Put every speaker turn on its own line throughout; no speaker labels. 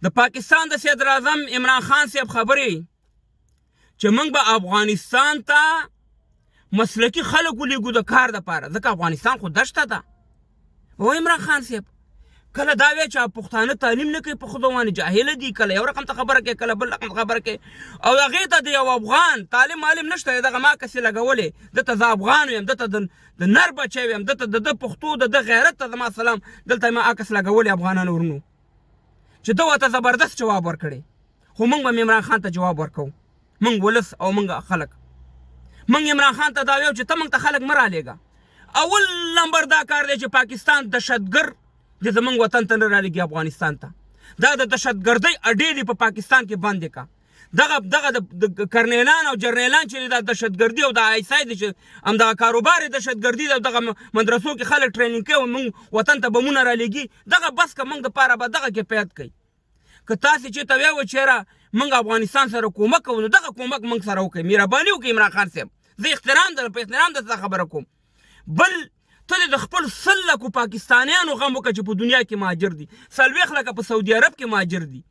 د پاکستان د صدر اعظم عمران خان صاحب خبرې چې موږ به افغانستان ته مسلکي خلک ولیږو د کار دپاره، ځکه افغانستان خو دشته ده. او عمران خان صاحب کله دا وی چې پښتانه تعلیم نه کوي، په خود باندې جاهله دي، کله یو رقم ته خبره کوي، کله بل رقم خبره کوي. او هغې ته د یو افغان تعلیم معلم نشته، دغه ما کسې لګولې، دته زه افغان ویم، دته د نر بچی ویم، دته د ده پښتو د ده غیرت ته زما سلام، دلته ما عکس لګولې افغانانو ورنو چې ده ورته زبردست جواب ورکړی. خو موږ به عمران خان ته جواب ورکوو، موږ ولس او موږ خلک. موږ عمران خان ته دا ویو چې ته موږ ته خلک مه رالیږه. اول نمبر دا کار دی چې پاکستان دهشتګرد د زمونږ وطن ته نه رالېږي افغانستان ته. دا د دهشتګردۍ اډې دي په پاکستان کې بندې کا. دغه د کرنیلان او جرنیلان چې دا دهشتګردي او د آی اس آی د همدغه کاروبار یې دهشتګردي ده، دغه مدرسو کې خلک ټریننګ کوي او موږ وطن ته بمونه رالېږي. دغه بس که موږ دپاره به دغه کفایت کوي. که تاسې چېرته ویوه چې یاره موږ افغانستان سره کومک کوو، نو دغه کومک موږ سره وکړئ، مهرباني وکړئ عمران خان صاحب. زه احترام په احترام درته خبره کوم. بل ته د خپل 100 لکو پاکستانیانو غم وکړه چې په دنیا کې مهاجر دي، 40 لکه په سعودي عرب کې مهاجر دي.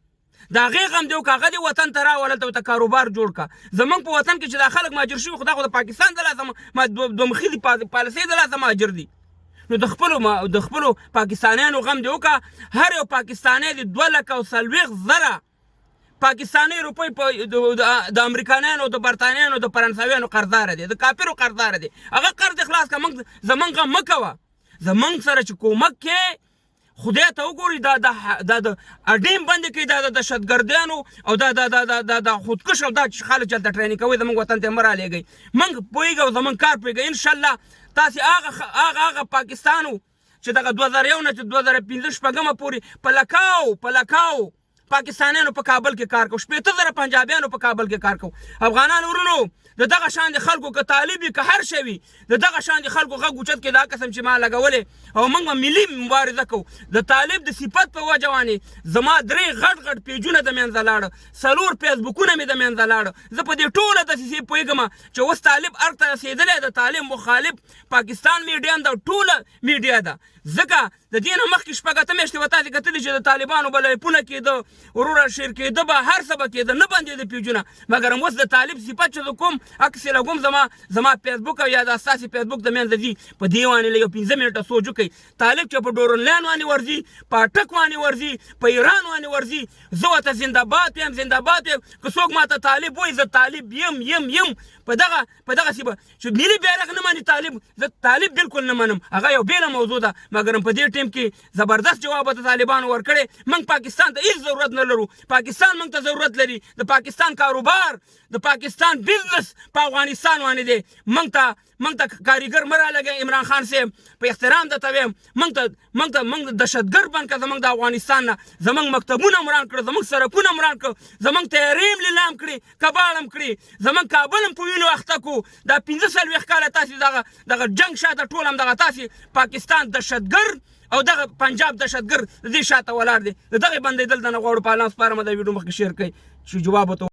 د هغې غم دی وکړه، هغه دې وطن ته راوله، هلته ورته کاروبار جوړ کړه. زموږ په وطن کې چې دا خلک مهاجر شوي، خو دا خو د پاکستان د لاسه دومخي پالیسۍ د لاسه مهاجر دي. نو د خپلو پاکستانیانو غم دی وکړه. هر یو پاکستانی د 2,40,000 پاکستانی روپۍ د امریکایانو، د برطانیانو، د فرانسویانو قرضداره دی، د کافرو قرضداره دی. هغه قرض خلاص کړه. زمونږ غم مه کوه. زمونږ سره چې کومک کې خدای ته وګوري، دا د اډیم بندې کوي، دا د دهشتګردیانو او دا خودکش او دا خلک چې هلته ټریننګ کوي، زمونږ وطن ته یې مه رالېږئ. موږ پوهېږو، زمونږ کار پوهېږئ. انشاءالله تاسې هغه پاکستان چې دغه 2001 نه 2015 پورې په لکاو پاکستانیانو په کابل کې کار کو، 80,000 پنجابیانو په کابل کې کار کو. افغانان ورونو د دغه شان د خلکو که طالب وي که هر شی وي، د دغه شان د خلکو غږ اوچت کې دا قسم چې ما لګولې، او موږ به ملي مبارزه کوو. د طالب د صفت په وجه باندې زما 3 غټ پیجونه د منځه لاړه، 4 فیسبوکونه مې د منځه لاړه. زه په دې ټوله دسیسې پوهېږم چې اوس طالب ارګ ته رسېدلی، د طالب مخالف پاکستان میډیا ده، ټوله میډیا ده. ځکه د دې نه مخکې 6 میاشتې به تاسې کتلي چې د طالبانو به لیپونه کېده، وروره شیر کېده، به هر څه به کېده، نه بندېده پیجونه. مګر اوس د طالب صفت چې زه کوم عکس یې لګوم، زما فیسبوک او یا د ستاسې فیسبوک د منځه ځي، په دې باندې یو 15 منټه سوچ وکړئ. طالب چې په ډورنلیان باندې ورځي، په اټک باندې ورځي، په ایران باندې ورځي، زه ورته زنده‌باد وایم، زنده‌باد وایم. که څوک ماته طالب وایي، زه طالب یم. په دغه سیبه چې ملي بیرغ نه مني طالب، زه طالب بالکل نه منم. هغه یو بېله موضوع ده. مګر په دې ټیم کې زبردست جواب د طالبانو ورکړی. موږ پاکستان ته هیڅ ضرورت نه لرو. پاکستان موږ ته ضرورت لري. د پاکستان کاروبار، د پاکستان بزنس په افغانستان باندې دی. موږ ته کاریګر مه رالګئ. عمران خان صاحب په احترام درته وایم، موږ دهشتګرد بند کړه زموږ د افغانستان نه. زموږ مکتبونه وران کړه، زموږ سړکونه وران کړه، زموږ تیارې هم لیلام کړي، کباړ هم کړي، زموږ کابل هم په وینو اخته کړو. دا 15 کاله تاسې دغه جنګ شاته ټول همدغه تاسې پاکستان دهشتګرد او دغه پنجاب دهشتګرد د دې شاته ولاړ دی. د دغې بندېدل د نه غواړو. په الله سپارم، د ویډیو مخکې شیر کړئ چې جواب ورته